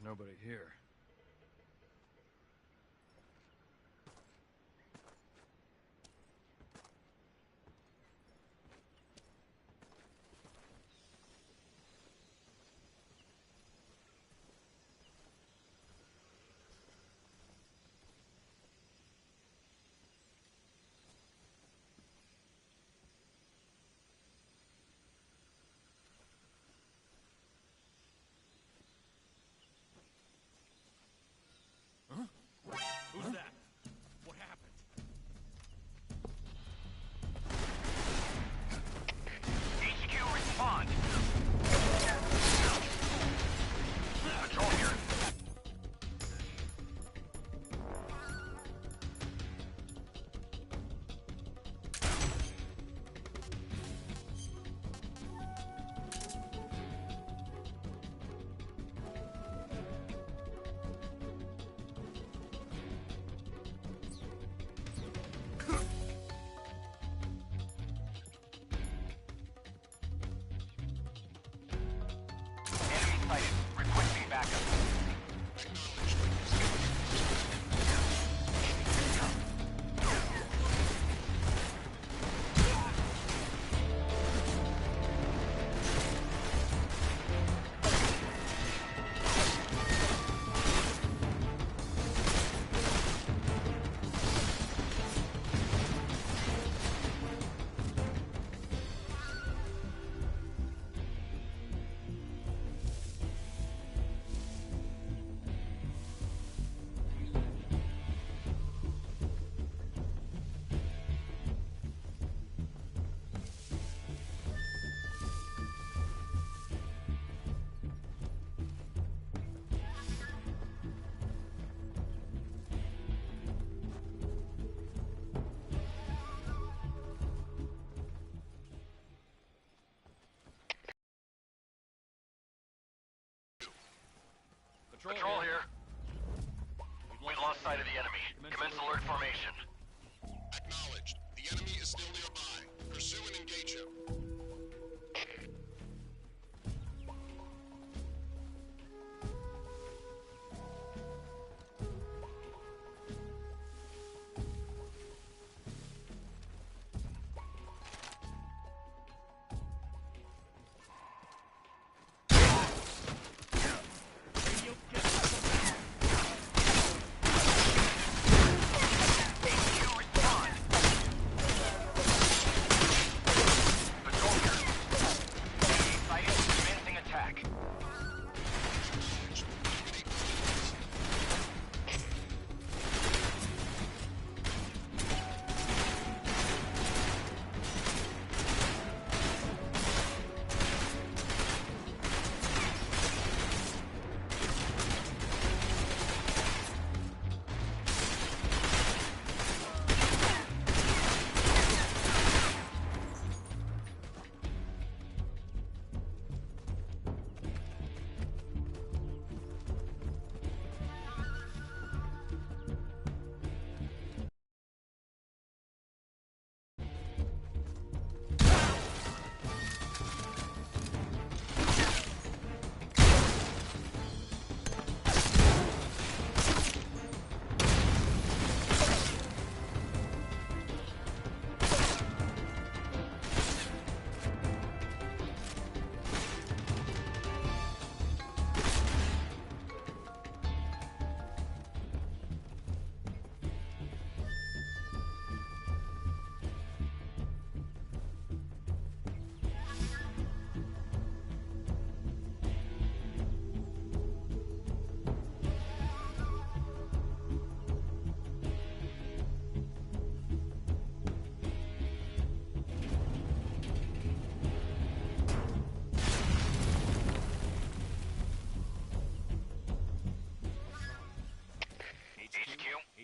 nobody here. Who's that? What happened? HQ, respond! Patrol here. Requesting backup. Patrol here. We've lost sight of the enemy. Commence alert formation. Acknowledged. The enemy is still nearby. Pursue and engage him.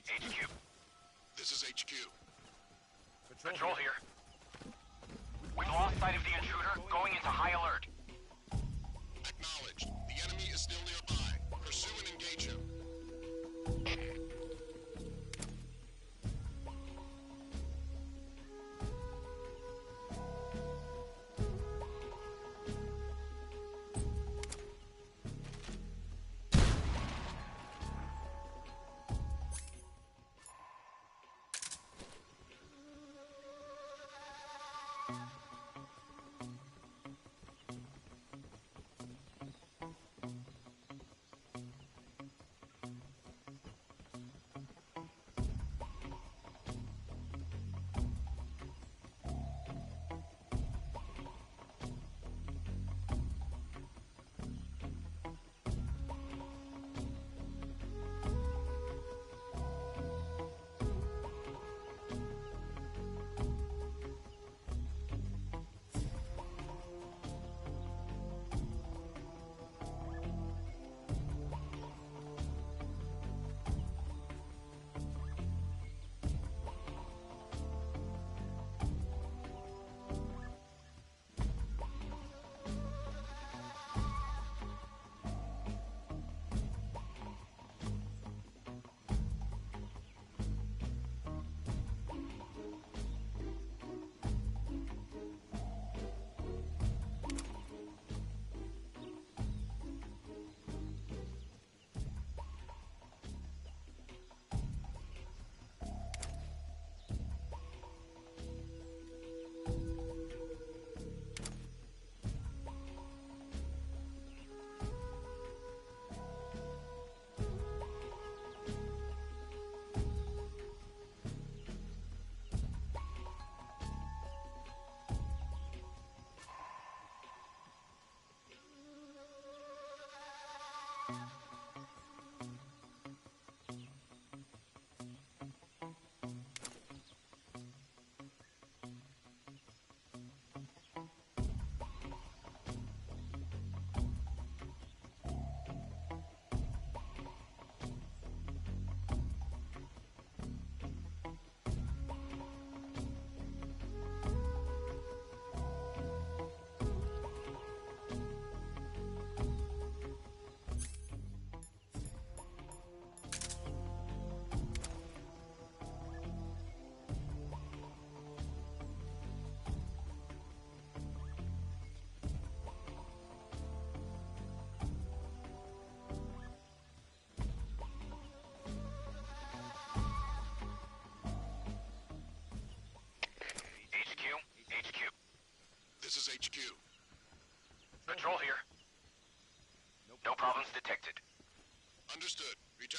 HQ. This is HQ. Patrol here. We've lost sight of the intruder, going into high alert. Acknowledged. The enemy is still nearby. Pursue and engage him.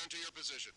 to your position.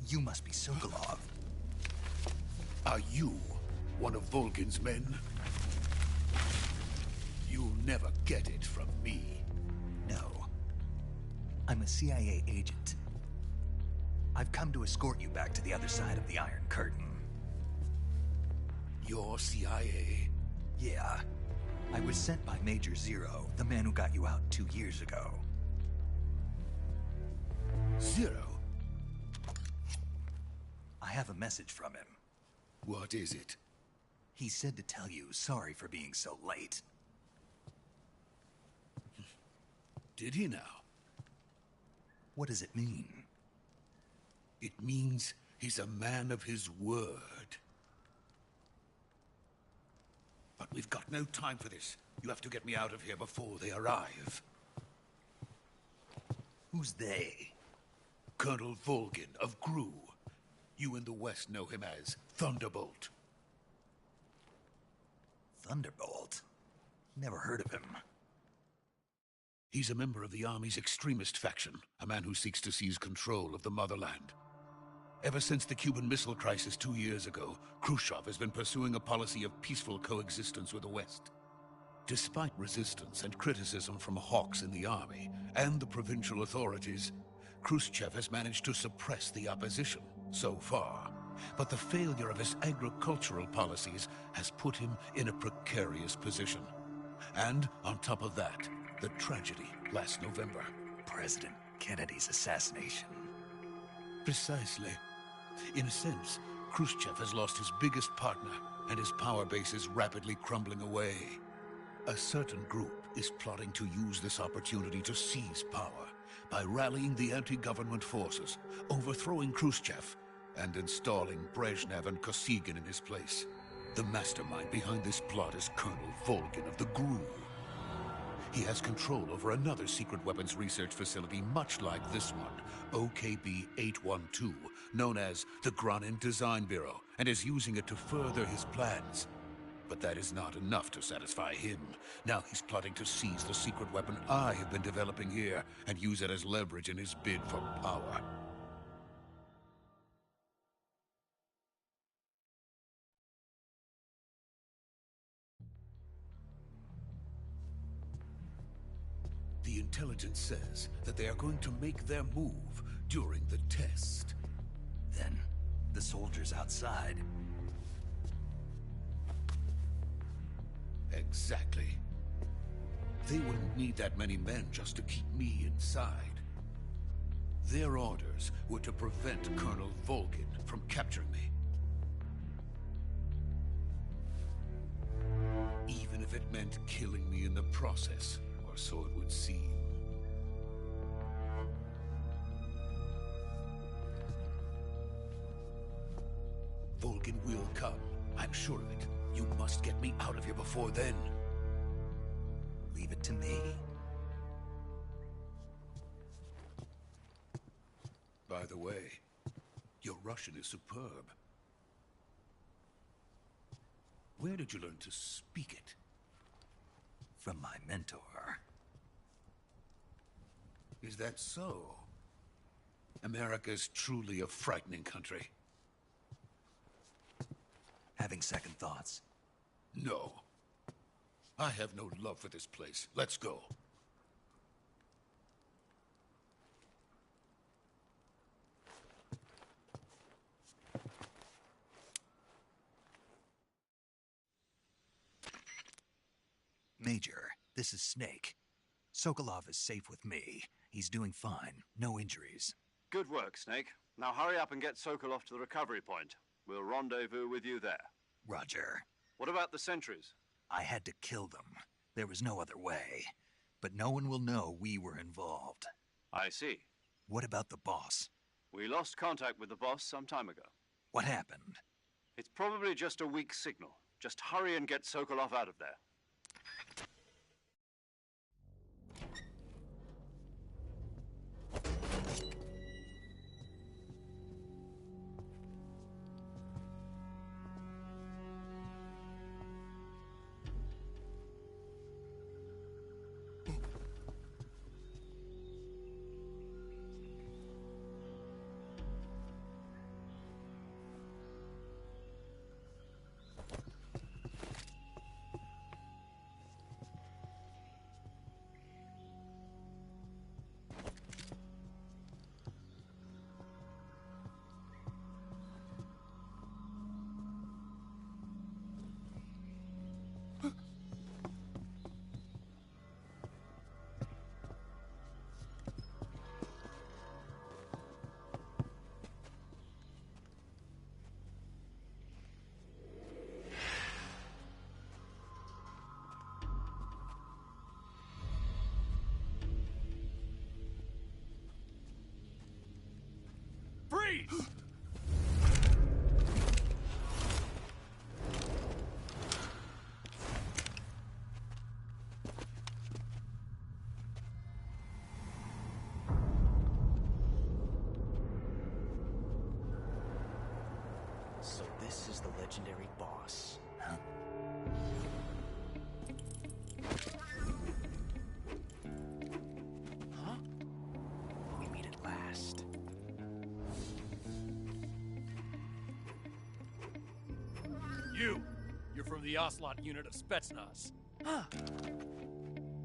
You must be Sokolov. Are you one of Volgin's men? You'll never get it from me. No. I'm a CIA agent. I've come to escort you back to the other side of the Iron Curtain. You're CIA? Yeah. I was sent by Major Zero, the man who got you out 2 years ago. Zero? I have a message from him. What is it? He said to tell you sorry for being so late. Did he now? What does it mean? It means he's a man of his word. But we've got no time for this. You have to get me out of here before they arrive. Who's they? Colonel Volgin of GRU. You in the West know him as Thunderbolt. Thunderbolt? Never heard of him. He's a member of the Army's extremist faction, a man who seeks to seize control of the motherland. Ever since the Cuban Missile Crisis 2 years ago, Khrushchev has been pursuing a policy of peaceful coexistence with the West. Despite resistance and criticism from hawks in the Army and the provincial authorities, Khrushchev has managed to suppress the opposition so far. But the failure of his agricultural policies has put him in a precarious position. And on top of that, the tragedy last November. President Kennedy's assassination. Precisely. In a sense, Khrushchev has lost his biggest partner, and his power base is rapidly crumbling away. A certain group is plotting to use this opportunity to seize power by rallying the anti-government forces, overthrowing Khrushchev, and installing Brezhnev and Kosygin in his place. The mastermind behind this plot is Colonel Volgin of the GRU. He has control over another secret weapons research facility much like this one, OKB-812, known as the Granin Design Bureau, and is using it to further his plans. But that is not enough to satisfy him. Now he's plotting to seize the secret weapon I have been developing here and use it as leverage in his bid for power. The intelligence says that they are going to make their move during the test. Then, the soldiers outside. Exactly. They wouldn't need that many men just to keep me inside. Their orders were to prevent Colonel Volgin from capturing me. Even if it meant killing me in the process, or so it would seem. Volgin will come. I'm sure of it. You must get me out of here before then. Leave it to me. By the way, your Russian is superb. Where did you learn to speak it? From my mentor. Is that so? America's truly a frightening country. Having second thoughts. No. I have no love for this place. Let's go. Major, this is Snake. Sokolov is safe with me. He's doing fine. No injuries. Good work, Snake. Now hurry up and get Sokolov to the recovery point. We'll rendezvous with you there. Roger. What about the sentries? I had to kill them. There was no other way. But no one will know we were involved. I see. What about the boss? We lost contact with the boss some time ago. What happened? It's probably just a weak signal. Just hurry and get Sokolov out of there. Freeze! So this is the legendary boss. Huh? Huh? We meet at last. You're from the Ocelot unit of Spetsnaz.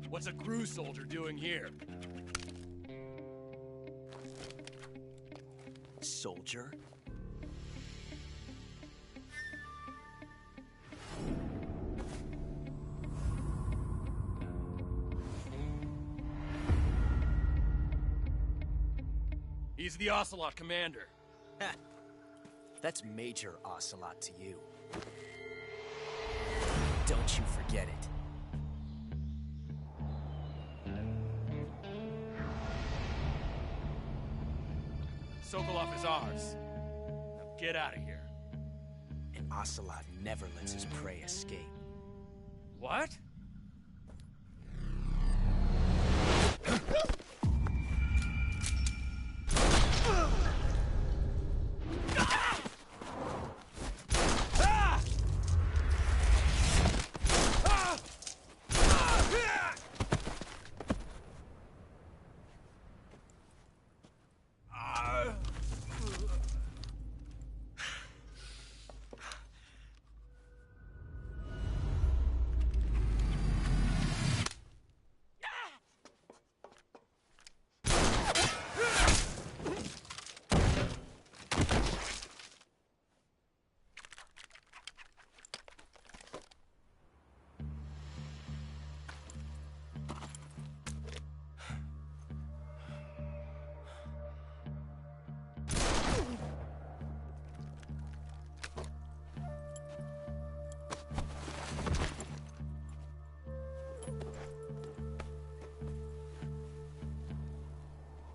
What's a GRU soldier doing here? Soldier? He's the Ocelot commander. Ha! That's Major Ocelot to you. Don't you forget it. Sokolov is ours. Now get out of here. And Ocelot never lets his prey escape. What?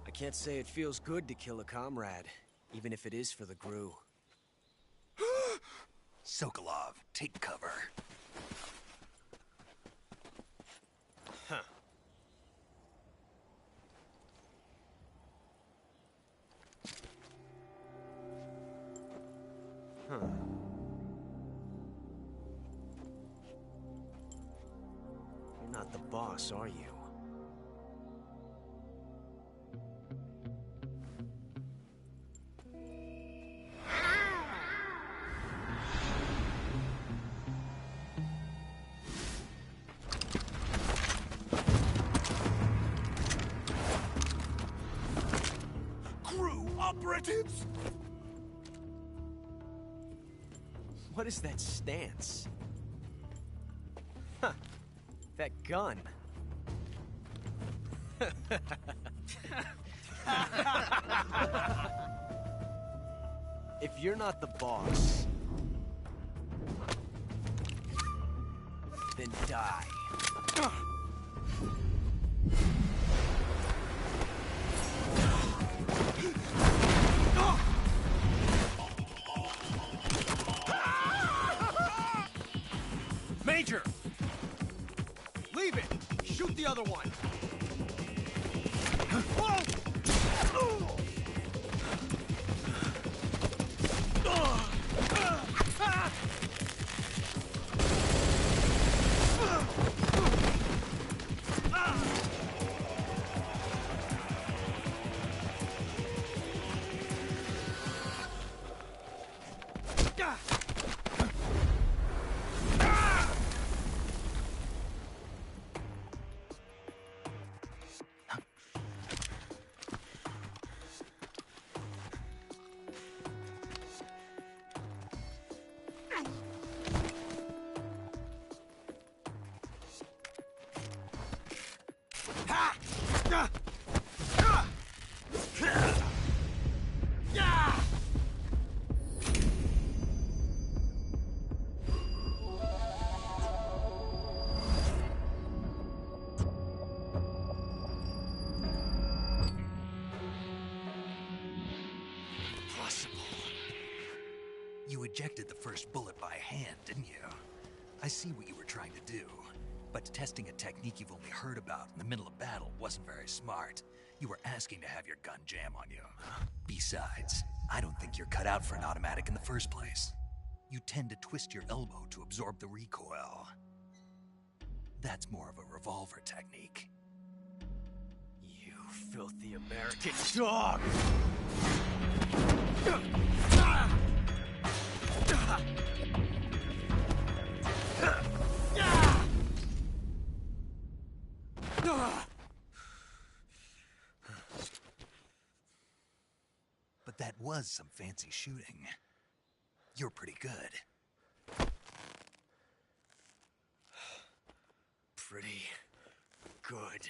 I can't say it feels good to kill a comrade, even if it is for the GRU. Sokolov, take cover. Huh. Huh. You're not the boss, are you? motives? What is that stance? Huh. That gun. If you're not the boss, then die. Major! Leave it! Shoot the other one! You ejected the first bullet by hand, didn't you? I see what you were trying to do. But testing a technique you've only heard about in the middle of battle wasn't very smart. You were asking to have your gun jam on you. Besides, I don't think you're cut out for an automatic in the first place. You tend to twist your elbow to absorb the recoil. That's more of a revolver technique. You filthy American dog! But that was some fancy shooting. You're pretty good. Pretty good.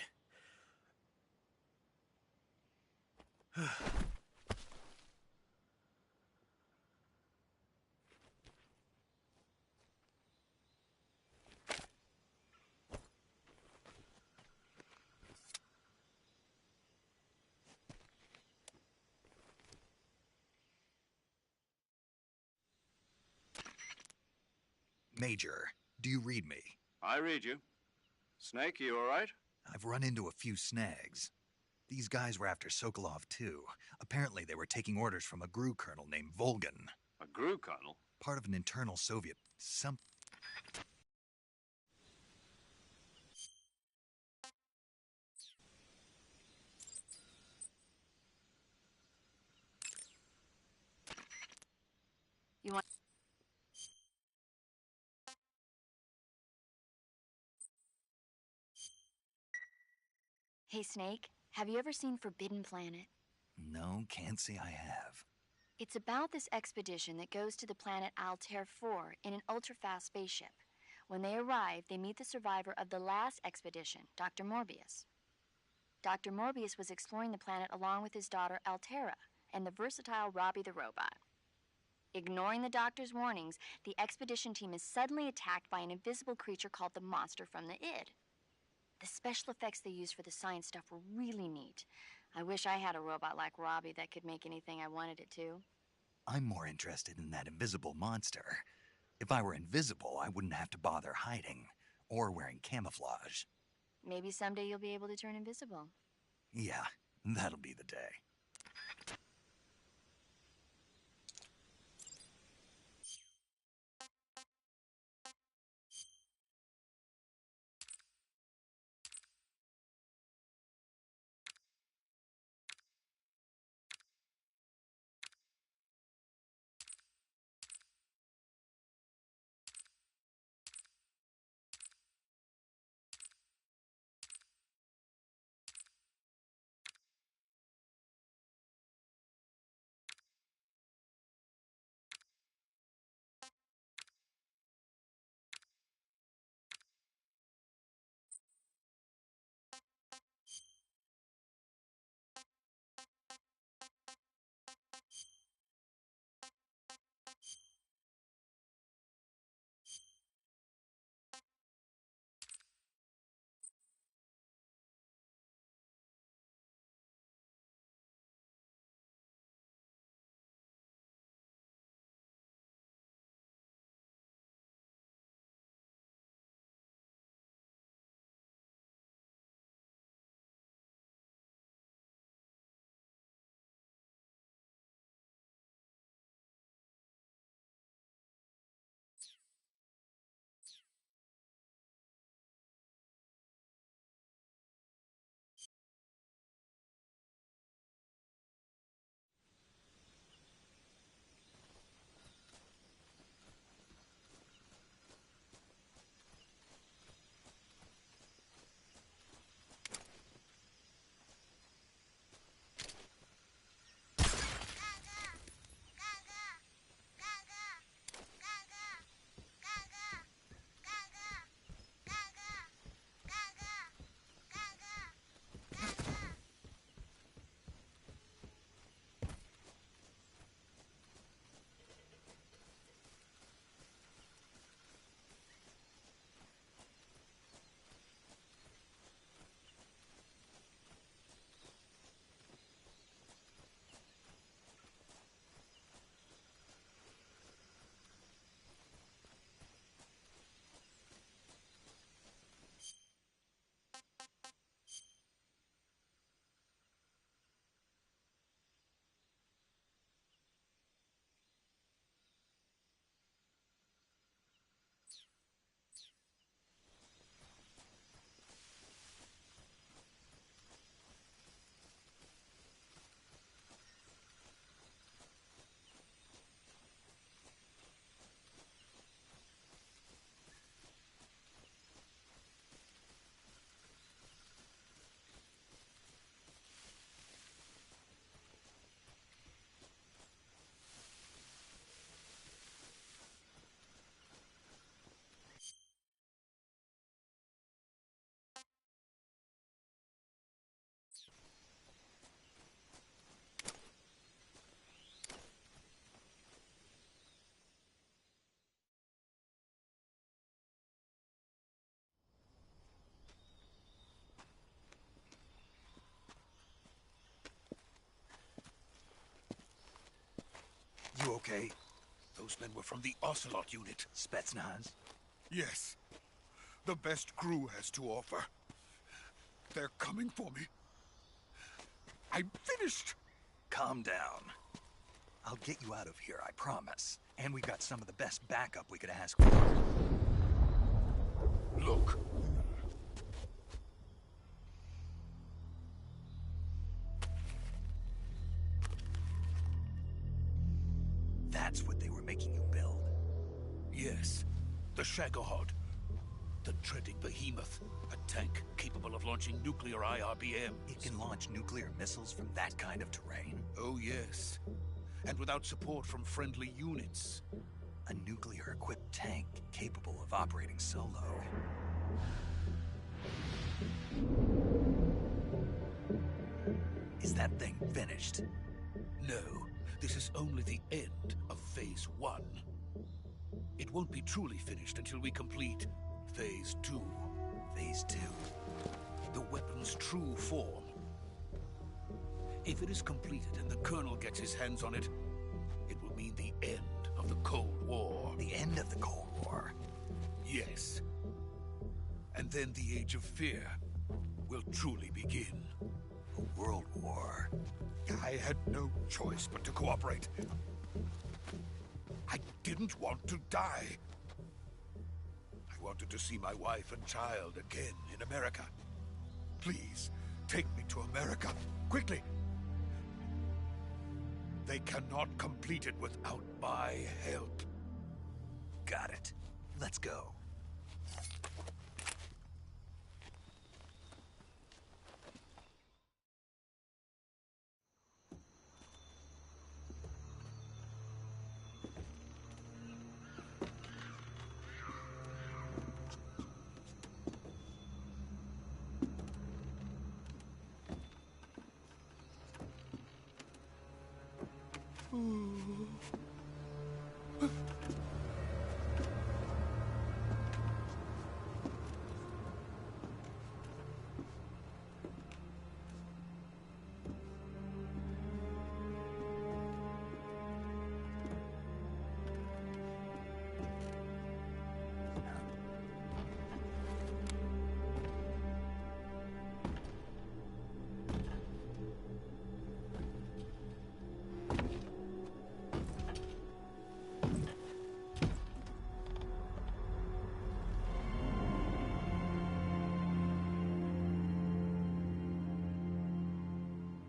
Major, do you read me? I read you. Snake, you all right? I've run into a few snags. These guys were after Sokolov, too. Apparently, they were taking orders from a GRU colonel named Volgan. A GRU colonel? Part of an internal Soviet... You want... Hey, Snake, have you ever seen Forbidden Planet? No, can't say I have. It's about this expedition that goes to the planet Altair 4 in an ultra-fast spaceship. When they arrive, they meet the survivor of the last expedition, Dr. Morbius. Dr. Morbius was exploring the planet along with his daughter Altera and the versatile Robbie the robot. Ignoring the doctor's warnings, the expedition team is suddenly attacked by an invisible creature called the Monster from the Id. The special effects they used for the science stuff were really neat. I wish I had a robot like Robbie that could make anything I wanted it to. I'm more interested in that invisible monster. If I were invisible, I wouldn't have to bother hiding or wearing camouflage. Maybe someday you'll be able to turn invisible. Yeah, that'll be the day. okay? Those men were from the Ocelot unit. Spetsnaz? Yes. The best crew has to offer. They're coming for me. I'm finished! Calm down. I'll get you out of here, I promise. And we've got some of the best backup we could ask for. Look. That's what they were making you build? Yes. The Shagohod. The treading behemoth. A tank capable of launching nuclear IRBMs. It can launch nuclear missiles from that kind of terrain? Oh, yes. And without support from friendly units. A nuclear-equipped tank capable of operating solo. Is that thing finished? No. This is only the end of Phase 1. It won't be truly finished until we complete Phase 2. Phase 2? The weapon's true form. If it is completed and the Colonel gets his hands on it, it will mean the end of the Cold War. The end of the Cold War? Yes. And then the Age of Fear will truly begin. A world war? I had no choice but to cooperate. I didn't want to die. I wanted to see my wife and child again in America. Please, take me to America, quickly. They cannot complete it without my help. Got it. Let's go.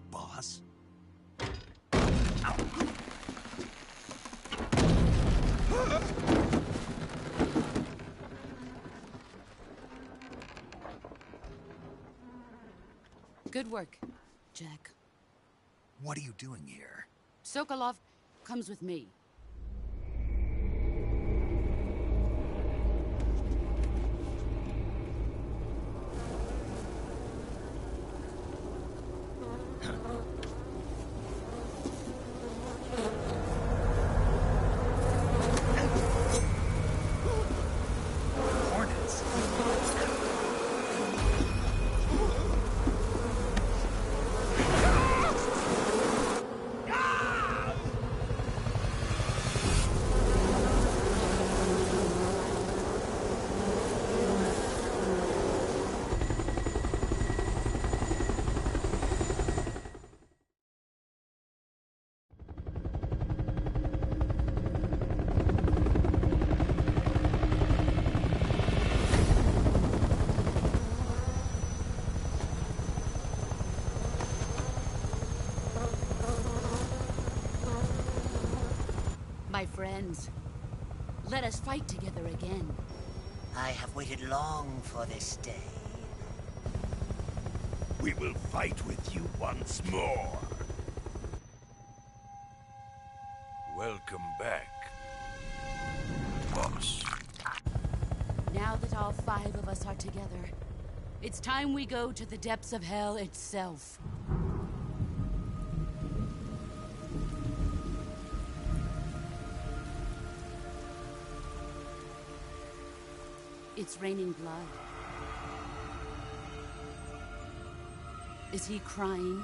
Boss? Good work, Jack. What are you doing here? Sokolov comes with me. Hornets? My friends, let us fight together again. I have waited long for this day. We will fight with you once more. Welcome back, boss. Now that all 5 of us are together, it's time we go to the depths of hell itself. It's raining blood. Is he crying?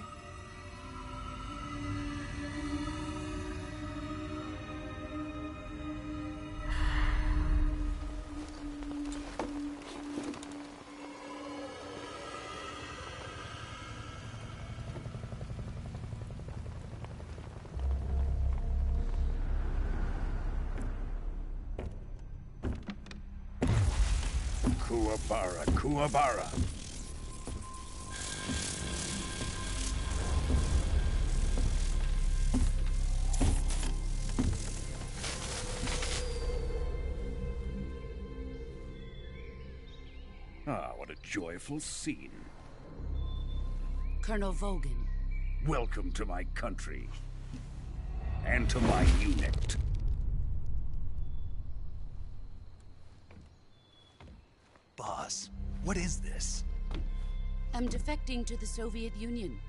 Kuwabara, Kuwabara. Ah, what a joyful scene. Colonel Vogan. Welcome to my country. And to my unit. Boss, what is this? I'm defecting to the Soviet Union.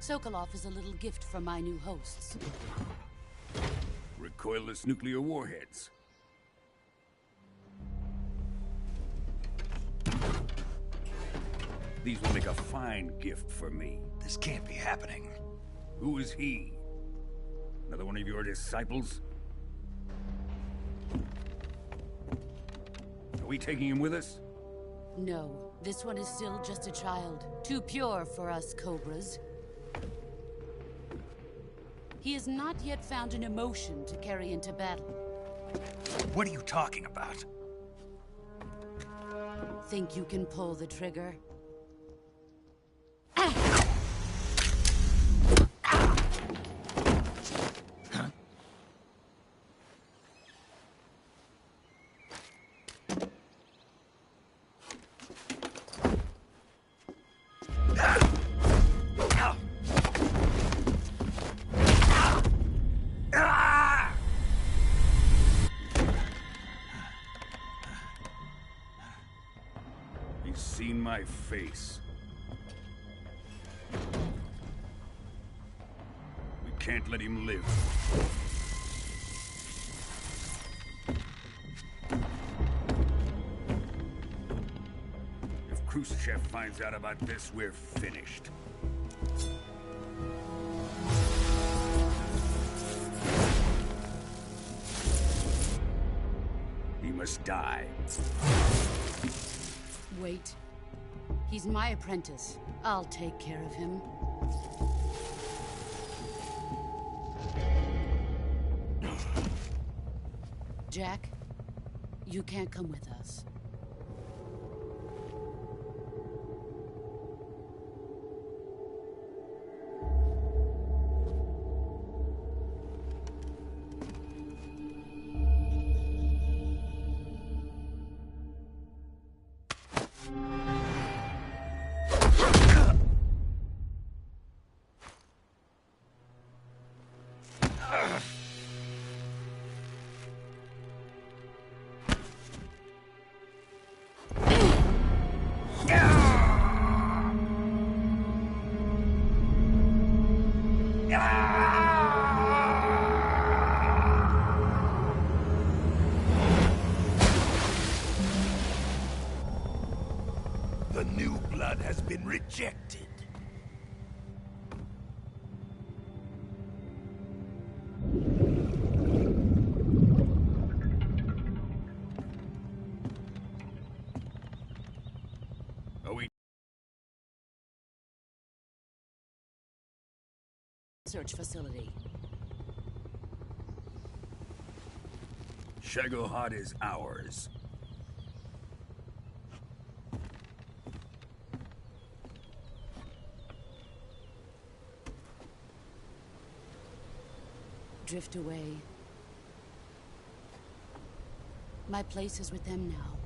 Sokolov is a little gift from my new hosts. Recoilless nuclear warheads. These will make a fine gift for me. This can't be happening. Who is he? Another one of your disciples? Are we taking him with us? No, this one is still just a child. Too pure for us Cobras. He has not yet found an emotion to carry into battle. What are you talking about? Think you can pull the trigger? He's seen my face. We can't let him live. If Khrushchev finds out about this, we're finished. He must die. Wait. He's my apprentice. I'll take care of him. Jack, you can't come with us. The new blood has been rejected. Are we? Search facility. Shagohod is ours. Drift away. My place is with them now.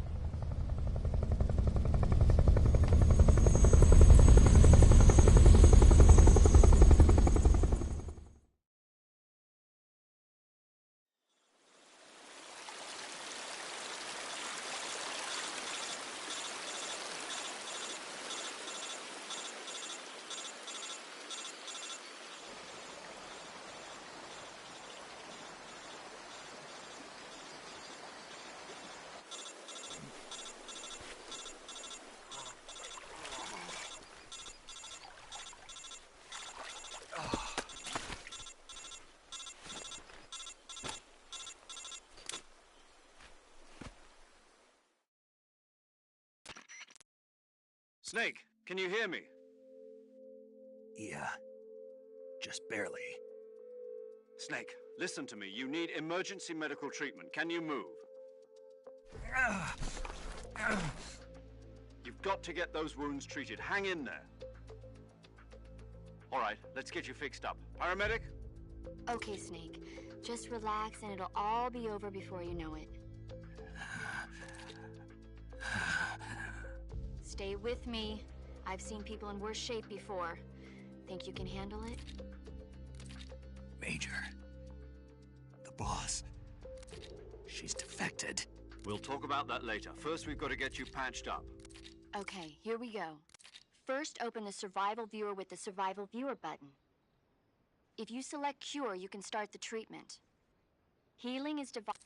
Snake, can you hear me? Yeah. Just barely. Snake, listen to me. You need emergency medical treatment. Can you move? You've got to get those wounds treated. Hang in there. All right, let's get you fixed up. Paramedic? Okay, Snake. Just relax and it'll all be over before you know it. Stay with me. I've seen people in worse shape before. Think you can handle it? Major. The boss. She's defected. We'll talk about that later. First, we've got to get you patched up. Okay, here we go. First, open the Survival Viewer with the Survival Viewer button. If you select Cure, you can start the treatment. Healing is divided.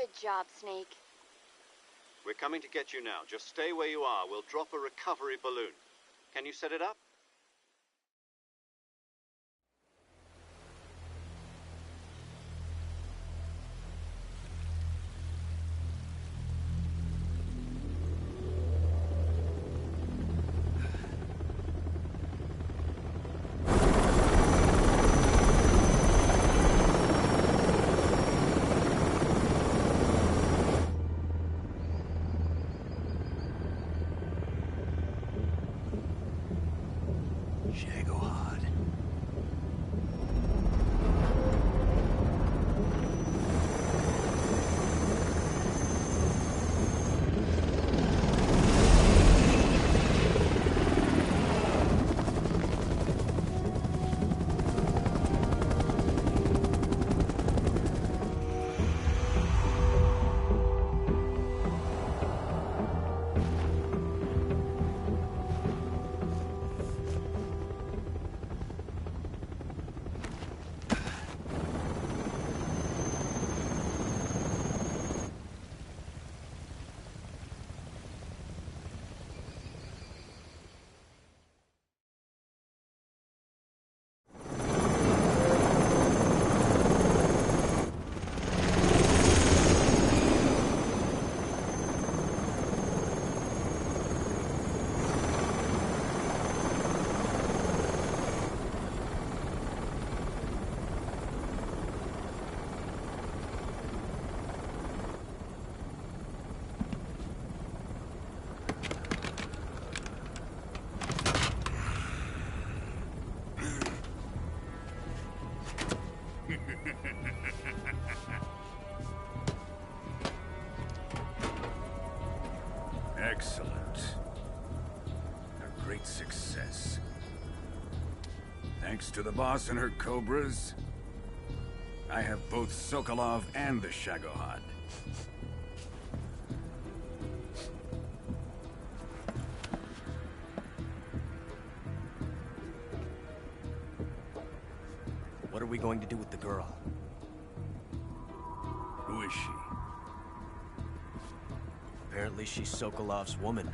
Good job, Snake. We're coming to get you now. Just stay where you are. We'll drop a recovery balloon. Can you set it up? Excellent. A great success. Thanks to the boss and her cobras, I have both Sokolov and the Shagohod. What are we going to do with the girl? Who is she? Apparently she's Sokolov's woman.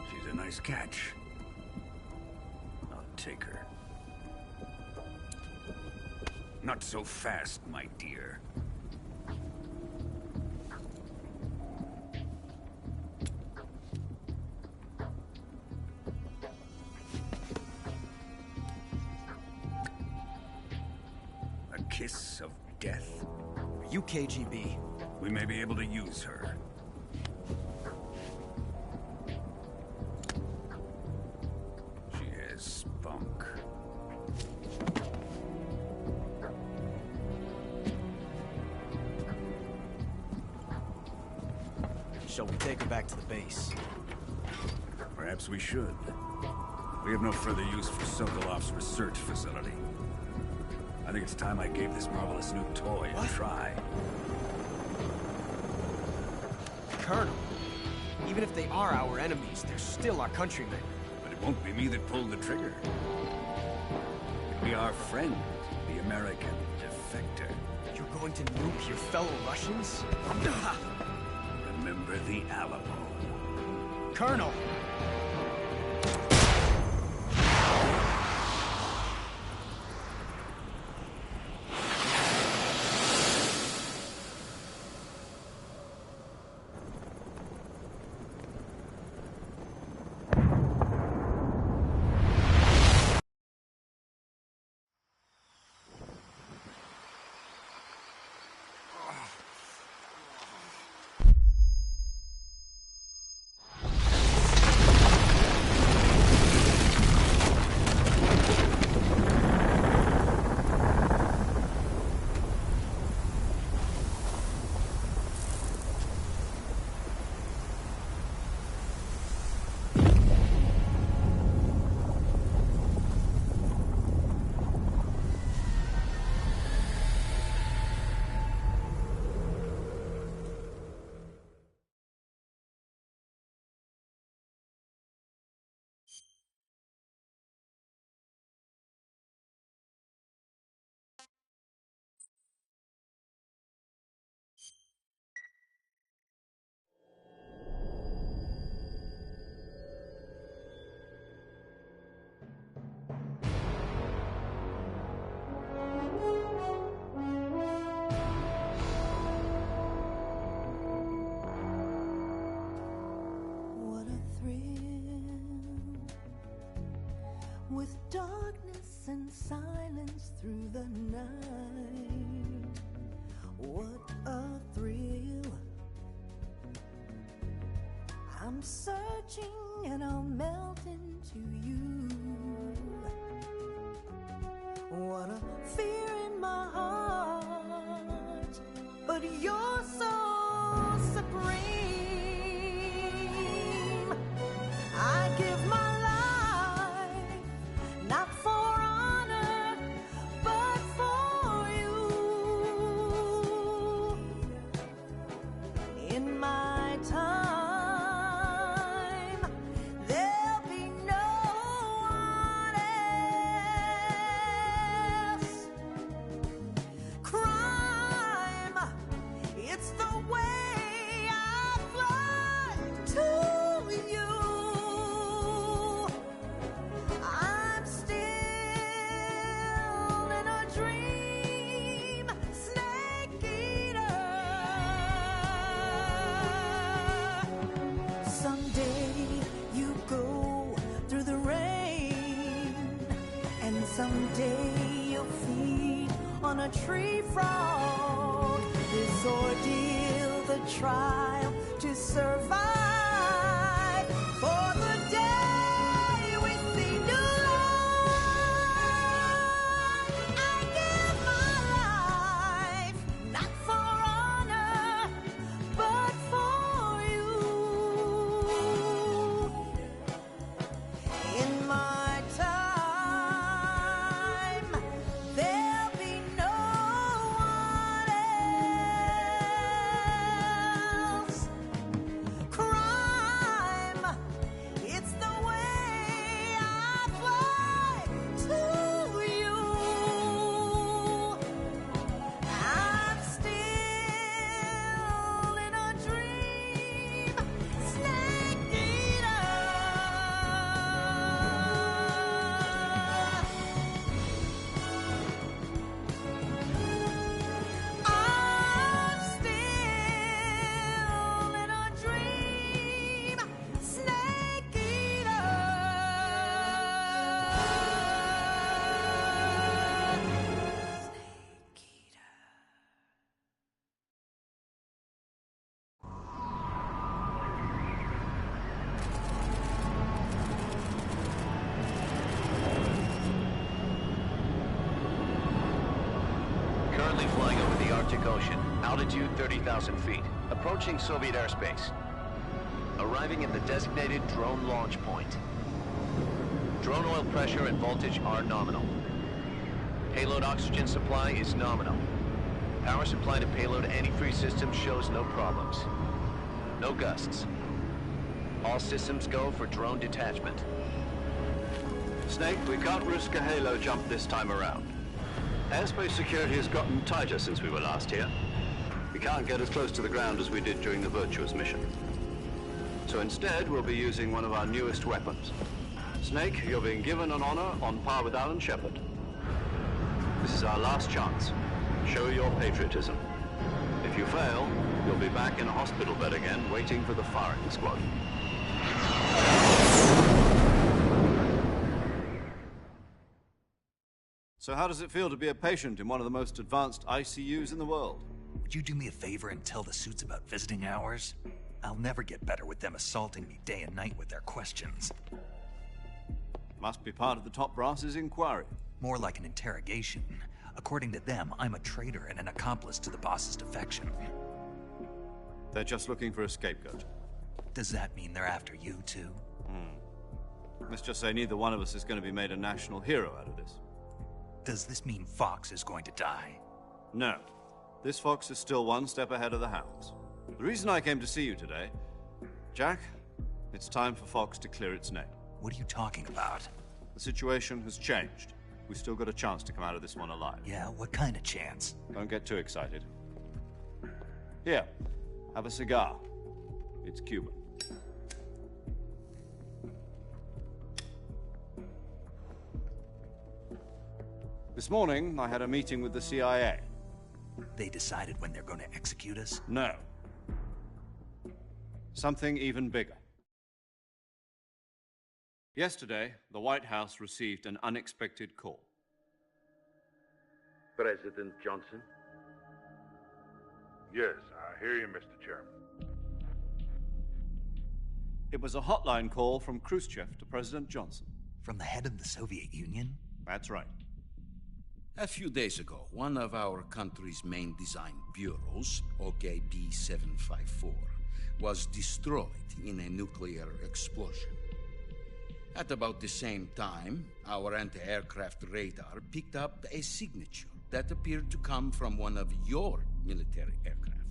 She's a nice catch. I'll take her. Not so fast, my dear. A kiss of death? Are you KGB? We may be able to use her. She has spunk. Shall we take her back to the base? Perhaps we should. We have no further use for Sokolov's research facility. I think it's time I gave this marvelous new toy a try. Colonel, even if they are our enemies, they're still our countrymen. But it won't be me that pulled the trigger. It'll be our friend, the American defector. You're going to nuke your fellow Russians? Remember the Alamo. Colonel! With darkness and silence through the night, what a thrill. I'm searching and I'll melt into you. What a fear in my heart, but you're so supreme. I give my not for honor, but for you. In my time, there'll be no one else. Crime, it's the way I fly to you. Someday you'll feed on a tree frog. This ordeal, the trial to survive for the day. Arctic Ocean, altitude 30,000 feet, approaching Soviet airspace. Arriving at the designated drone launch point. Drone oil pressure and voltage are nominal. Payload oxygen supply is nominal. Power supply to payload antifreeze system shows no problems. No gusts. All systems go for drone detachment. Snake, we can't risk a halo jump this time around. Airspace security has gotten tighter since we were last here. We can't get as close to the ground as we did during the Virtuous mission. So instead, we'll be using one of our newest weapons. Snake, you're being given an honor on par with Alan Shepard. This is our last chance. Show your patriotism. If you fail, you'll be back in a hospital bed again, waiting for the firing squad. So how does it feel to be a patient in one of the most advanced ICUs in the world? Would you do me a favor and tell the suits about visiting hours? I'll never get better with them assaulting me day and night with their questions. Must be part of the top brass's inquiry. More like an interrogation. According to them, I'm a traitor and an accomplice to the boss's defection. They're just looking for a scapegoat. Does that mean they're after you, too? Let's just say neither one of us is going to be made a national hero out of this. Does this mean Fox is going to die? No. This Fox is still one step ahead of the Hounds. The reason I came to see you today... Jack, it's time for Fox to clear its name. What are you talking about? The situation has changed. We've still got a chance to come out of this one alive. Yeah, what kind of chance? Don't get too excited. Here, have a cigar. It's Cuban. This morning, I had a meeting with the CIA. They decided when they're going to execute us? No. Something even bigger. Yesterday, the White House received an unexpected call. President Johnson? Yes, I hear you, Mr. Chairman. It was a hotline call from Khrushchev to President Johnson. From the head of the Soviet Union? That's right. A few days ago, one of our country's main design bureaus, OKB-754, was destroyed in a nuclear explosion. At about the same time, our anti-aircraft radar picked up a signature that appeared to come from one of your military aircraft.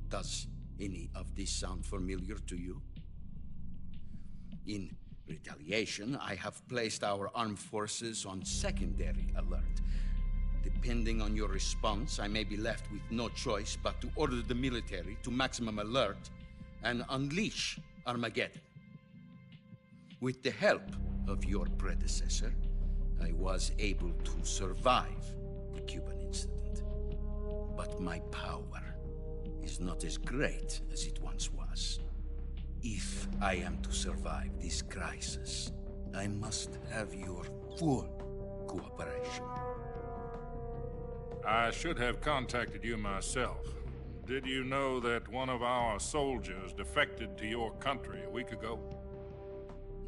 Does any of this sound familiar to you? In retaliation, I have placed our armed forces on secondary alert. Depending on your response, I may be left with no choice but to order the military to maximum alert and unleash Armageddon. With the help of your predecessor, I was able to survive the Cuban incident. But my power is not as great as it once was. If I am to survive this crisis, I must have your full cooperation. I should have contacted you myself. Did you know that one of our soldiers defected to your country a week ago?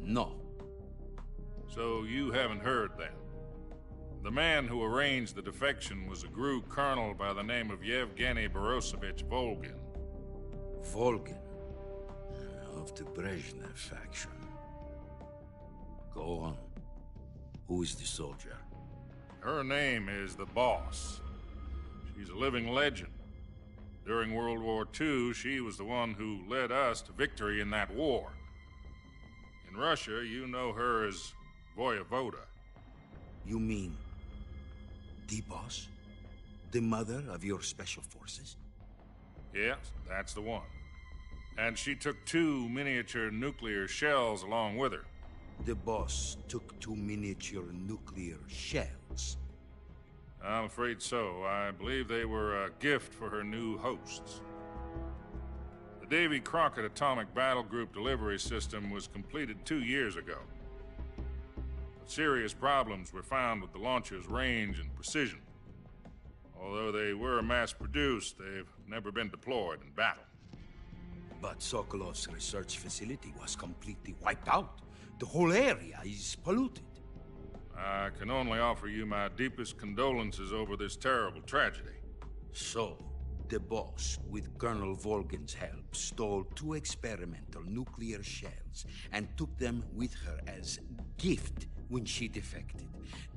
No. So you haven't heard then? The man who arranged the defection was a GRU colonel by the name of Yevgeny Borosovich Volgin. Volgin? Of the Brezhnev faction. Go on. Who is the soldier? Her name is the Boss. She's a living legend. During World War II, she was the one who led us to victory in that war. In Russia, you know her as Voyevoda. You mean the Boss? The mother of your special forces? Yes, that's the one. And she took 2 miniature nuclear shells along with her. The Boss took 2 miniature nuclear shells? I'm afraid so. I believe they were a gift for her new hosts. The Davy Crockett Atomic Battle Group delivery system was completed 2 years ago. But serious problems were found with the launcher's range and precision. Although they were mass-produced, they've never been deployed in battle. But Sokolov's research facility was completely wiped out. The whole area is polluted. I can only offer you my deepest condolences over this terrible tragedy. So, the boss, with Colonel Volgin's help, stole 2 experimental nuclear shells and took them with her as gift when she defected.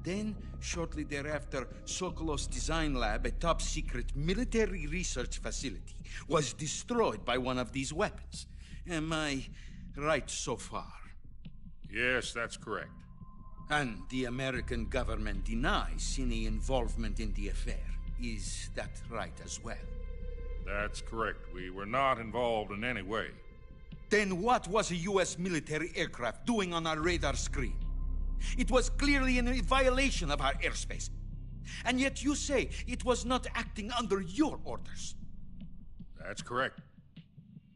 Then, shortly thereafter, Sokolov's design lab, a top-secret military research facility, was destroyed by one of these weapons. Am I right so far? Yes, that's correct. And the American government denies any involvement in the affair. Is that right as well? That's correct. We were not involved in any way. Then what was a U.S. military aircraft doing on our radar screen? It was clearly in a violation of our airspace. And yet you say it was not acting under your orders. That's correct.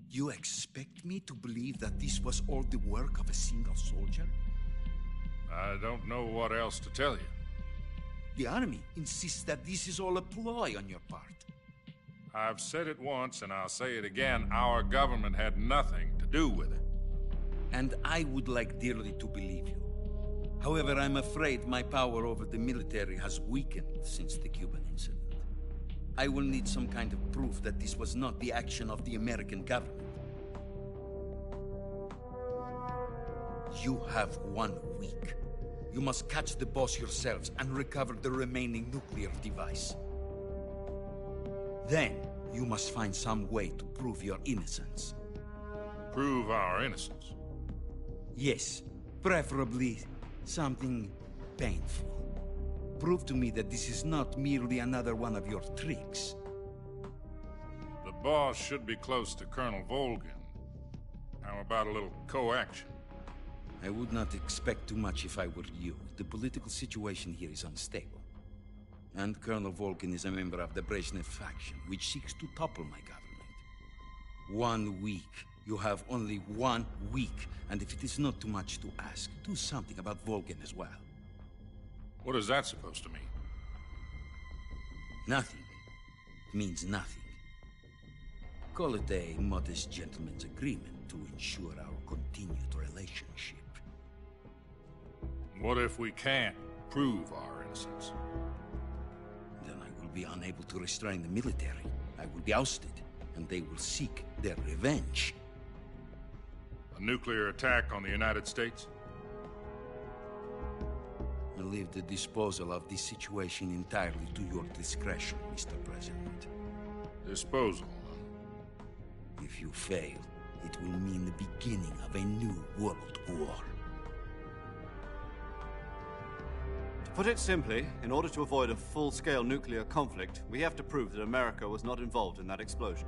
You expect me to believe that this was all the work of a single soldier? I don't know what else to tell you. The Army insists that this is all a ploy on your part. I've said it once, and I'll say it again. Our government had nothing to do with it. And I would like dearly to believe you. However, I'm afraid my power over the military has weakened since the Cuban incident. I will need some kind of proof that this was not the action of the American government. You have 1 week. You must catch the boss yourselves and recover the remaining nuclear device. Then, you must find some way to prove your innocence. Prove our innocence? Yes, preferably something painful. Prove to me that this is not merely another one of your tricks. The boss should be close to Colonel Volgin. How about a little co-action? I would not expect too much if I were you. The political situation here is unstable. And Colonel Volgin is a member of the Brezhnev faction, which seeks to topple my government. 1 week. You have only 1 week. And if it is not too much to ask, do something about Volgin as well. What is that supposed to mean? Nothing. It means nothing. Call it a modest gentleman's agreement to ensure our continued relationship. What if we can't prove our innocence? Then I will be unable to restrain the military. I will be ousted, and they will seek their revenge. A nuclear attack on the United States? I leave the disposal of this situation entirely to your discretion, Mr. President. Disposal? If you fail, it will mean the beginning of a new world war. To put it simply, in order to avoid a full-scale nuclear conflict, we have to prove that America was not involved in that explosion.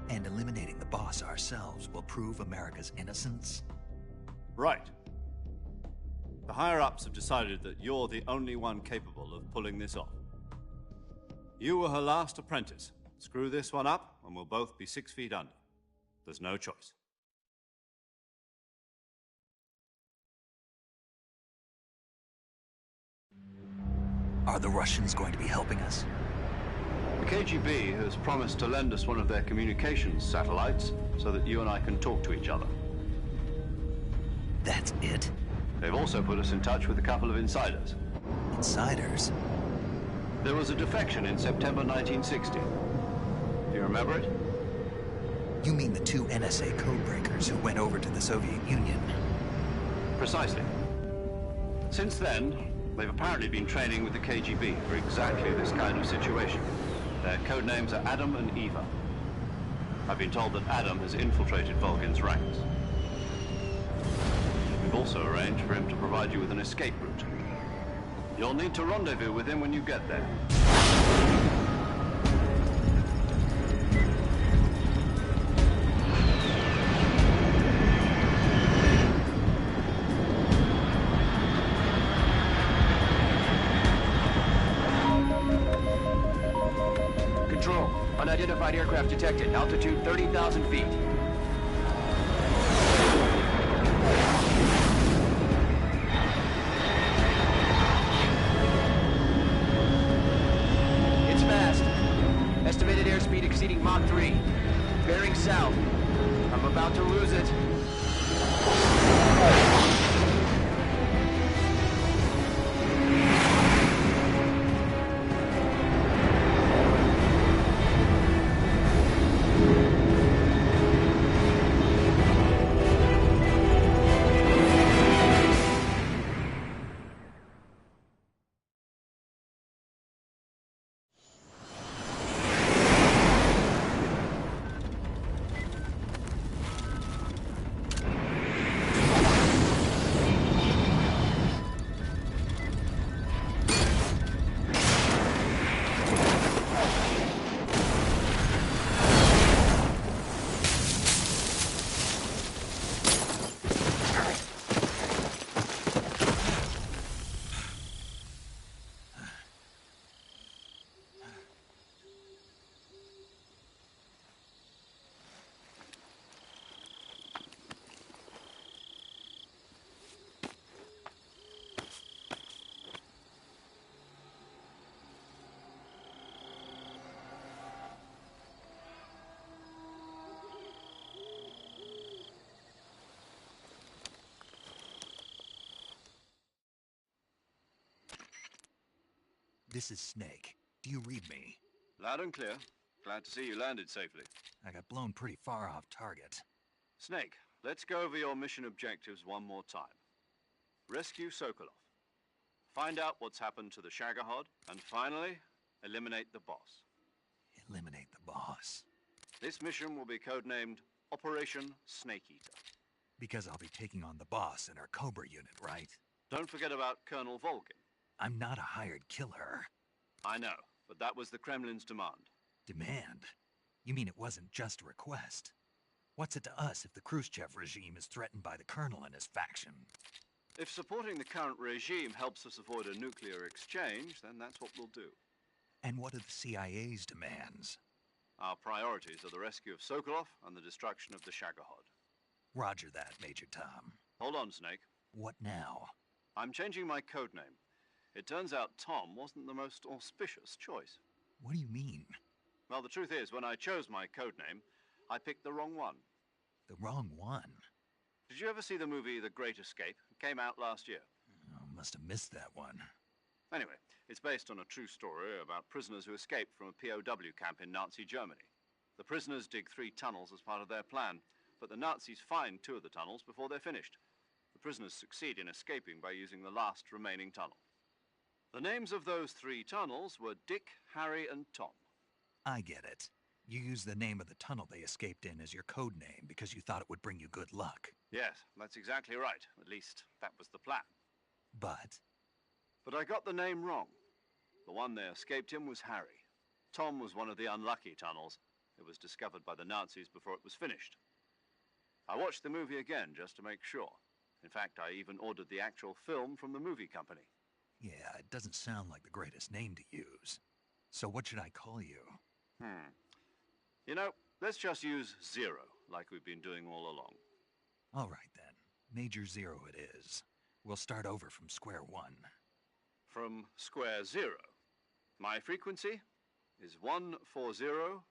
And eliminating the boss ourselves will prove America's innocence? Right. The higher-ups have decided that you're the only one capable of pulling this off. You were her last apprentice. Screw this one up, and we'll both be 6 feet under. There's no choice. Are the Russians going to be helping us? The KGB has promised to lend us one of their communications satellites so that you and I can talk to each other. That's it? They've also put us in touch with a couple of insiders. Insiders? There was a defection in September 1960. Do you remember it? You mean the 2 NSA codebreakers who went over to the Soviet Union? Precisely. Since then, they've apparently been training with the KGB for exactly this kind of situation. Their codenames are Adam and Eva. I've been told that Adam has infiltrated Volgin's ranks. We've also arranged for him to provide you with an escape route. You'll need to rendezvous with him when you get there. Control, unidentified aircraft detected. Altitude 30,000 feet. It's fast. Estimated airspeed exceeding Mach 3. Bearing south. I'm about to lose it. This is Snake. Do you read me? Loud and clear. Glad to see you landed safely. I got blown pretty far off target. Snake, let's go over your mission objectives one more time. Rescue Sokolov. Find out what's happened to the Shagohod. And finally, eliminate the boss. Eliminate the boss. This mission will be codenamed Operation Snake Eater. Because I'll be taking on the boss in our Cobra unit, right? Don't forget about Colonel Volgin. I'm not a hired killer. I know, but that was the Kremlin's demand. Demand? You mean it wasn't just a request? What's it to us if the Khrushchev regime is threatened by the Colonel and his faction? If supporting the current regime helps us avoid a nuclear exchange, then that's what we'll do. And what are the CIA's demands? Our priorities are the rescue of Sokolov and the destruction of the Shagohod. Roger that, Major Tom. Hold on, Snake. What now? I'm changing my codename. It turns out Tom wasn't the most auspicious choice. What do you mean? Well, the truth is, when I chose my codename, I picked the wrong one. The wrong one? Did you ever see the movie The Great Escape? It came out last year. Oh, must have missed that one. Anyway, it's based on a true story about prisoners who escaped from a POW camp in Nazi Germany. The prisoners dig 3 tunnels as part of their plan, but the Nazis find 2 of the tunnels before they're finished. The prisoners succeed in escaping by using the last remaining tunnel. The names of those 3 tunnels were Dick, Harry, and Tom. I get it. You used the name of the tunnel they escaped in as your code name because you thought it would bring you good luck. Yes, that's exactly right. At least, that was the plan. But I got the name wrong. The one they escaped in was Harry. Tom was one of the unlucky tunnels. It was discovered by the Nazis before it was finished. I watched the movie again just to make sure. In fact, I even ordered the actual film from the movie company. yeah, it doesn't sound like the greatest name to use. So what should I call you? You know, let's just use Zero, like we've been doing all along. All right, then. Major Zero it is. We'll start over from square one. From square 0. My frequency is 140.85.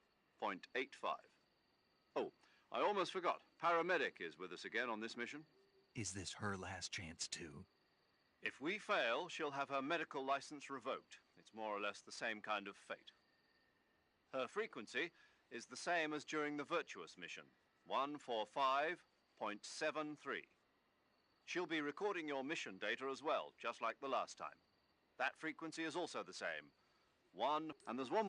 Oh, I almost forgot. Paramedic is with us again on this mission. Is this her last chance, too? If we fail, she'll have her medical license revoked. It's more or less the same kind of fate. Her frequency is the same as during the Virtuous mission, 145.73. She'll be recording your mission data as well, just like the last time. That frequency is also the same. And there's one...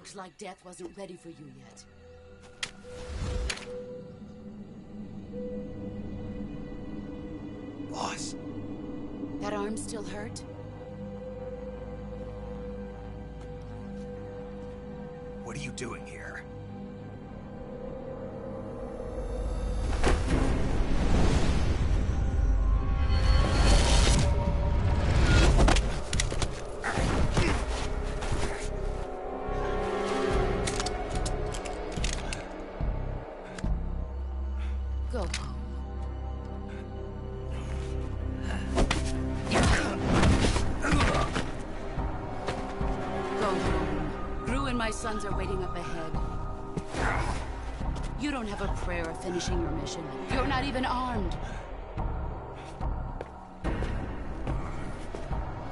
Looks like death wasn't ready for you yet. Boss. That arm still hurt? What are you doing here? Go home. Go home. Gru and my sons are waiting up ahead. You don't have a prayer of finishing your mission. You're not even armed.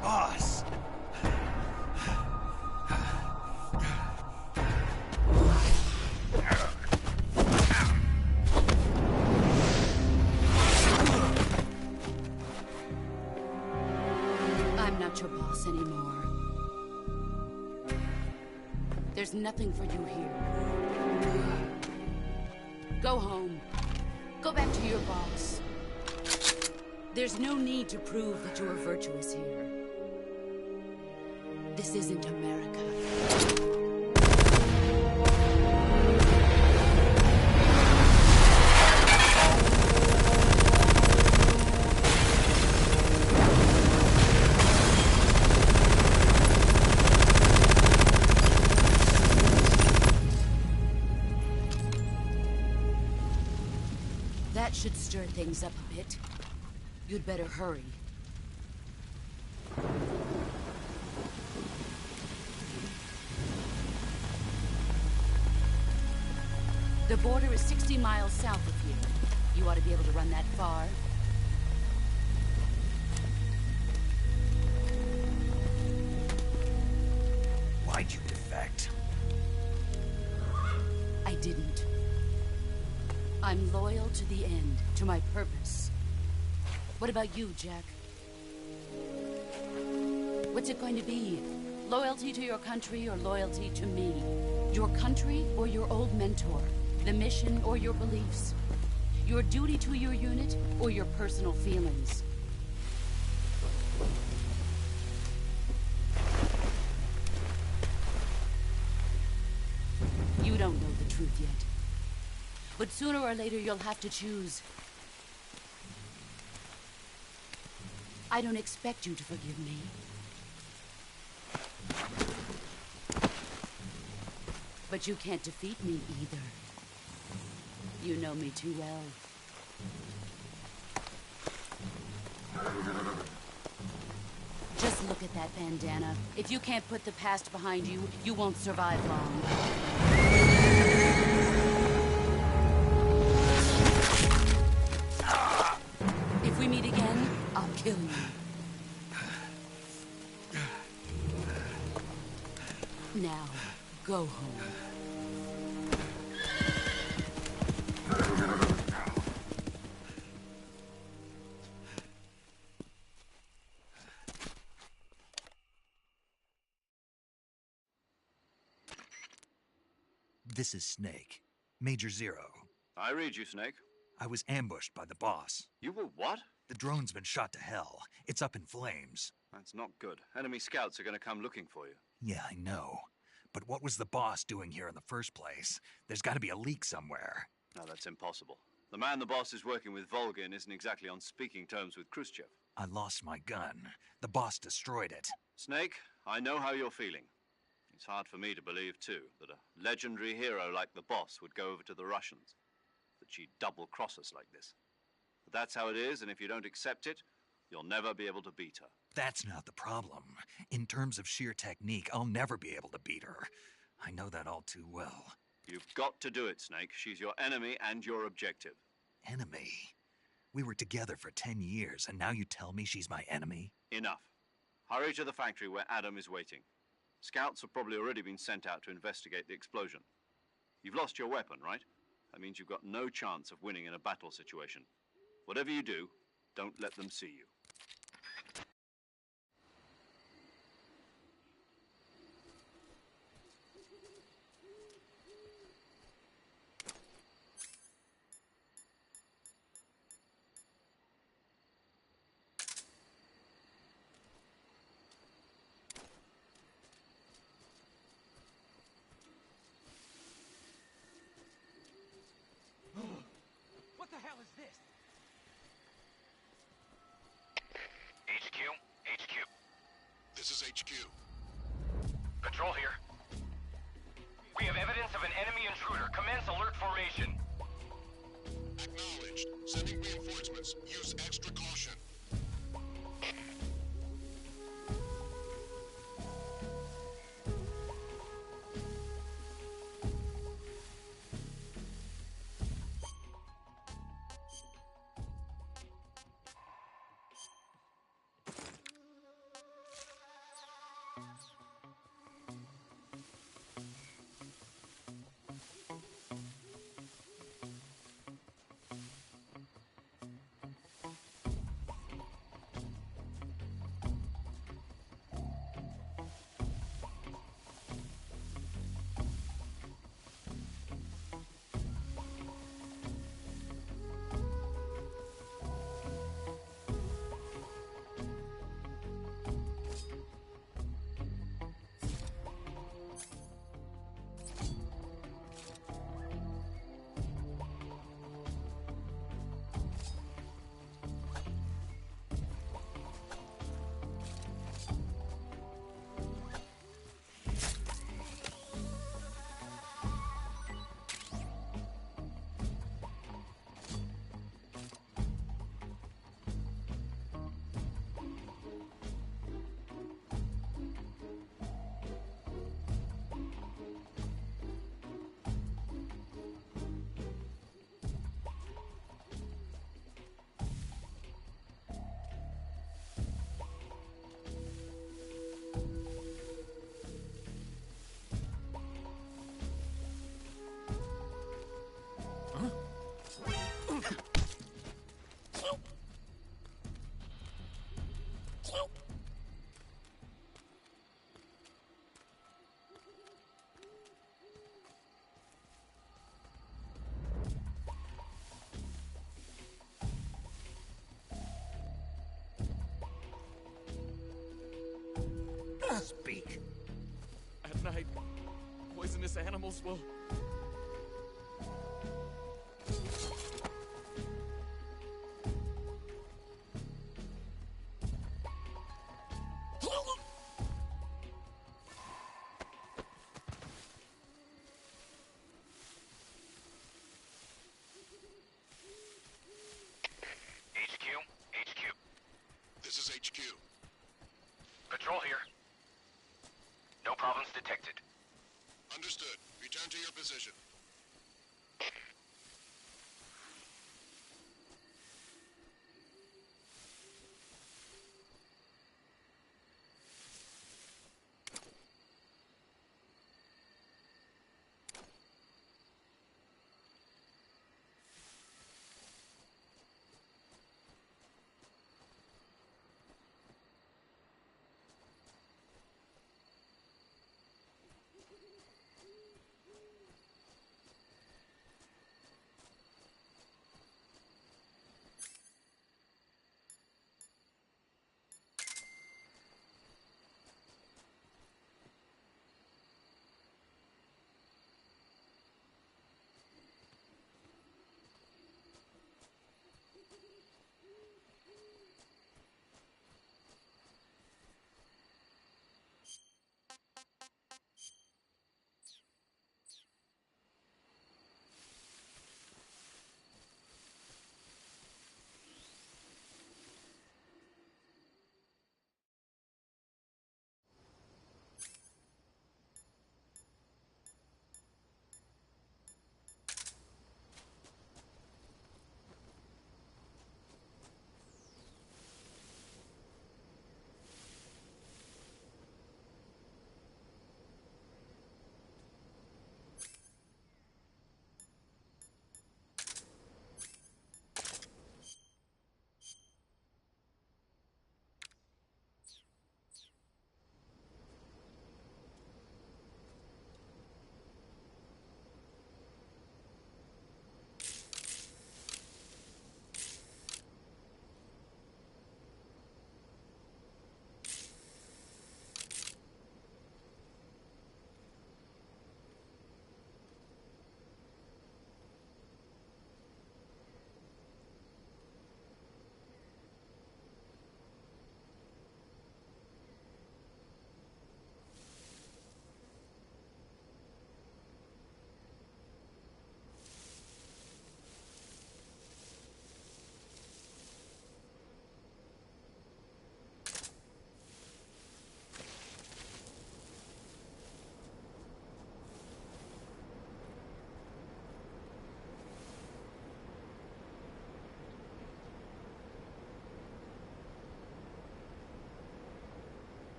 Boss! I'm not your boss anymore. There's nothing for you here. Go home. Go back to your boss. There's no need to prove that you are virtuous here. This isn't America. That should stir things up a bit. You'd better hurry. The border is 60 miles south of here. You ought to be able to run that far. Why'd you defect? I didn't. I'm loyal to the end, to my purpose. What about you, Jack? What's it going to be? Loyalty to your country or loyalty to me? Your country or your old mentor? The mission or your beliefs? Your duty to your unit or your personal feelings? You don't know the truth yet. But sooner or later, you'll have to choose. I don't expect you to forgive me. But you can't defeat me either. You know me too well. Just look at that bandana. If you can't put the past behind you, you won't survive long. If we meet again, I'll kill you. Now, go home. This is Snake. Major Zero. I read you, Snake. I was ambushed by the boss. You were what? The drone's been shot to hell. It's up in flames. That's not good. Enemy scouts are going to come looking for you. Yeah, I know. But what was the boss doing here in the first place? There's got to be a leak somewhere. No, that's impossible. The man the boss is working with, Volgin, isn't exactly on speaking terms with Khrushchev. I lost my gun. The boss destroyed it. Snake, I know how you're feeling. It's hard for me to believe, too, that a legendary hero like the boss would go over to the Russians. That she'd double-cross us like this. But that's how it is, and if you don't accept it, you'll never be able to beat her. That's not the problem. In terms of sheer technique, I'll never be able to beat her. I know that all too well. You've got to do it, Snake. She's your enemy and your objective. Enemy? We were together for 10 years, and now you tell me she's my enemy? Enough. Hurry to the factory where Adam is waiting. Scouts have probably already been sent out to investigate the explosion. You've lost your weapon, right? That means you've got no chance of winning in a battle situation. Whatever you do, don't let them see you. HQ. Patrol here. We have evidence of an enemy intruder. Commence alert formation. Acknowledged. Sending reinforcements. Use extra caution. Speak. At night, poisonous animals will... HQ. This is HQ. Patrol here. No problems detected. Understood. Return to your position.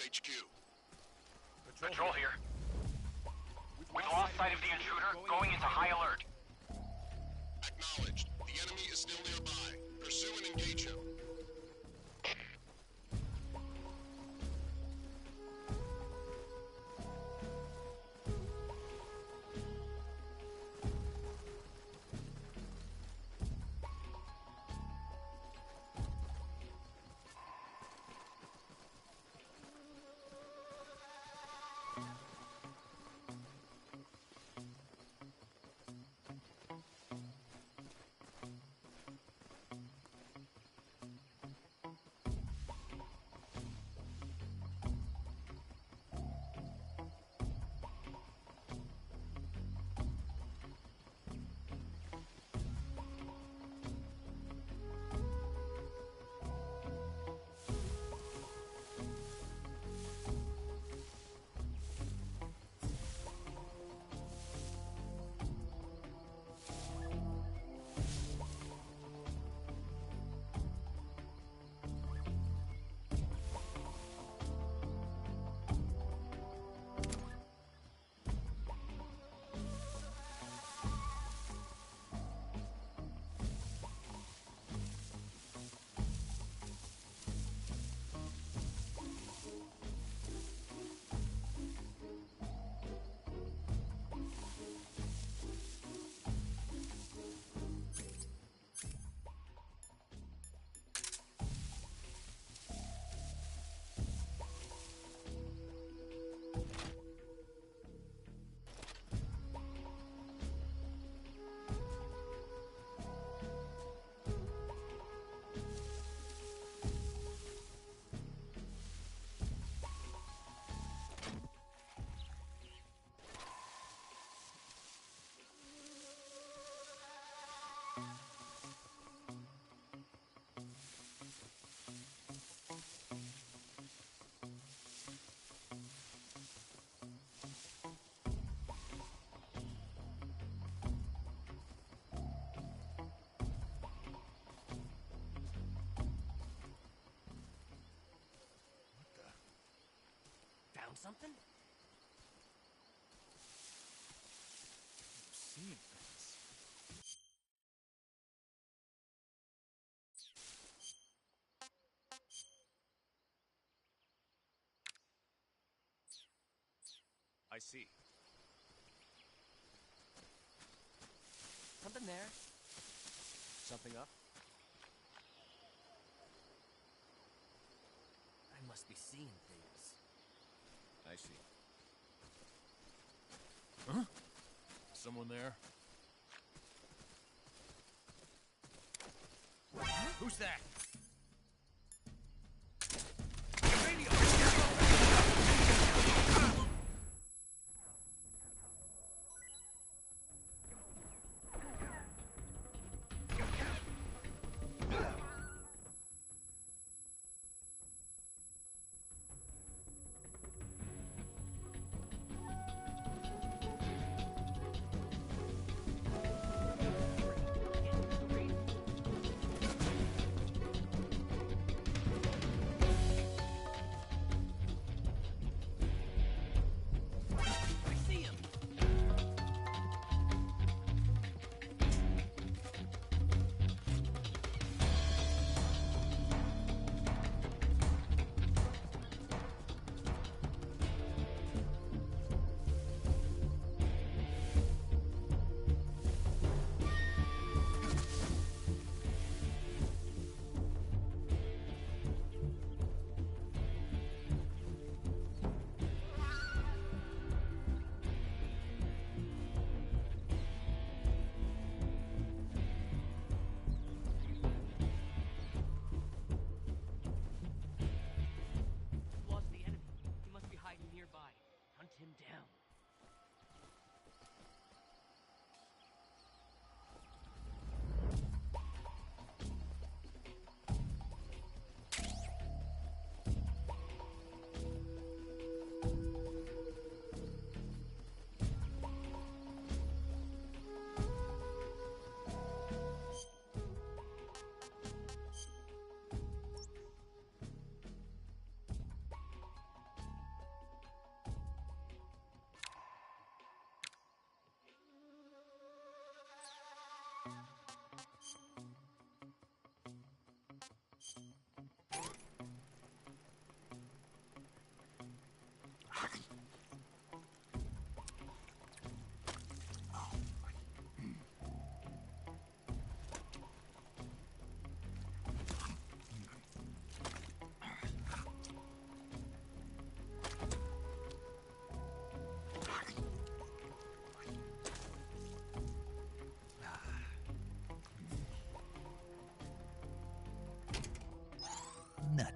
HQ. Patrol here. We've lost sight of the intruder, going into high alert. Acknowledged. The enemy is still nearby. Pursue and engage him. Found something? Seeing things. I see. Something there? Something up? I must be seeing things. I see. Huh? Someone there? Who's that? him down.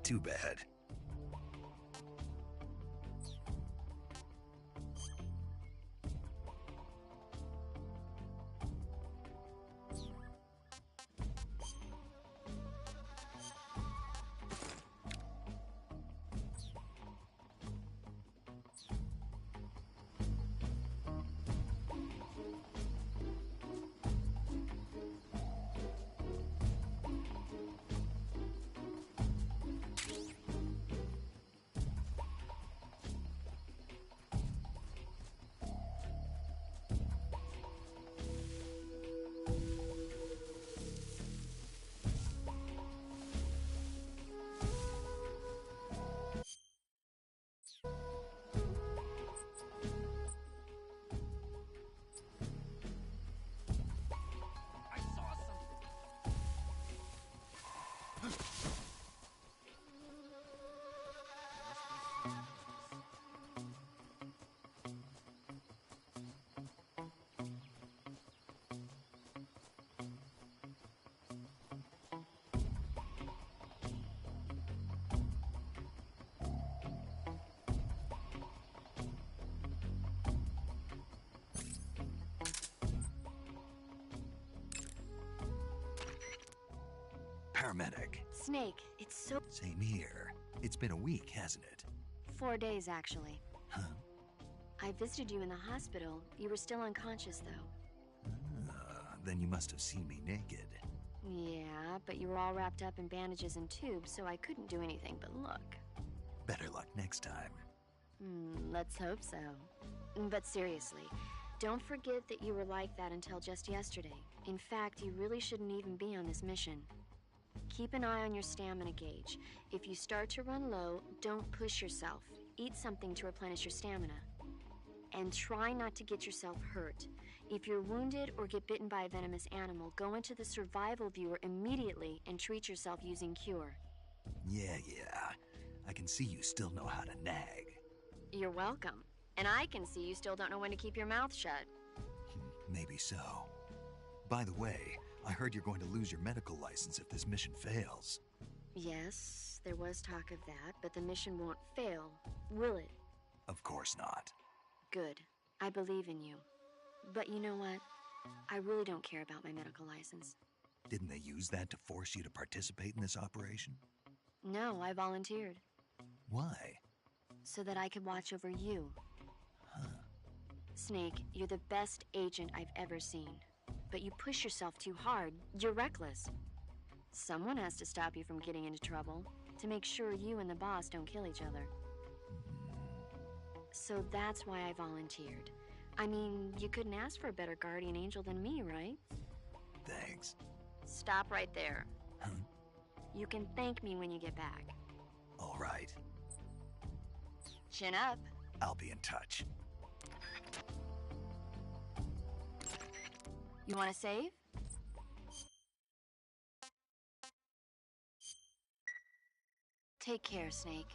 too bad. Paramedic. Snake, it's so... Same here. It's been a week, hasn't it? 4 days, actually. Huh? I visited you in the hospital. You were still unconscious, though. Then you must have seen me naked. Yeah, but you were all wrapped up in bandages and tubes, so I couldn't do anything but look. Better luck next time. Let's hope so. But seriously, don't forget that you were like that until just yesterday. In fact, you really shouldn't even be on this mission. Keep an eye on your stamina gauge. If you start to run low, don't push yourself. Eat something to replenish your stamina. And try not to get yourself hurt. If you're wounded or get bitten by a venomous animal, go into the survival viewer immediately and treat yourself using Cure. Yeah. I can see you still know how to nag. You're welcome. And I can see you still don't know when to keep your mouth shut. Maybe so. By the way, I heard you're going to lose your medical license if this mission fails. Yes, there was talk of that, but the mission won't fail, will it? Of course not. Good. I believe in you. But you know what? I really don't care about my medical license. Didn't they use that to force you to participate in this operation? No, I volunteered. Why? So that I could watch over you. Huh. Snake, you're the best agent I've ever seen. But you push yourself too hard. You're reckless. Someone has to stop you from getting into trouble, to make sure you and the boss don't kill each other. So that's why I volunteered. I mean, you couldn't ask for a better guardian angel than me, right? Thanks. Stop right there. Huh? You can thank me when you get back. All right. Chin up. I'll be in touch. You want to save? Take care, Snake.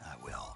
I will.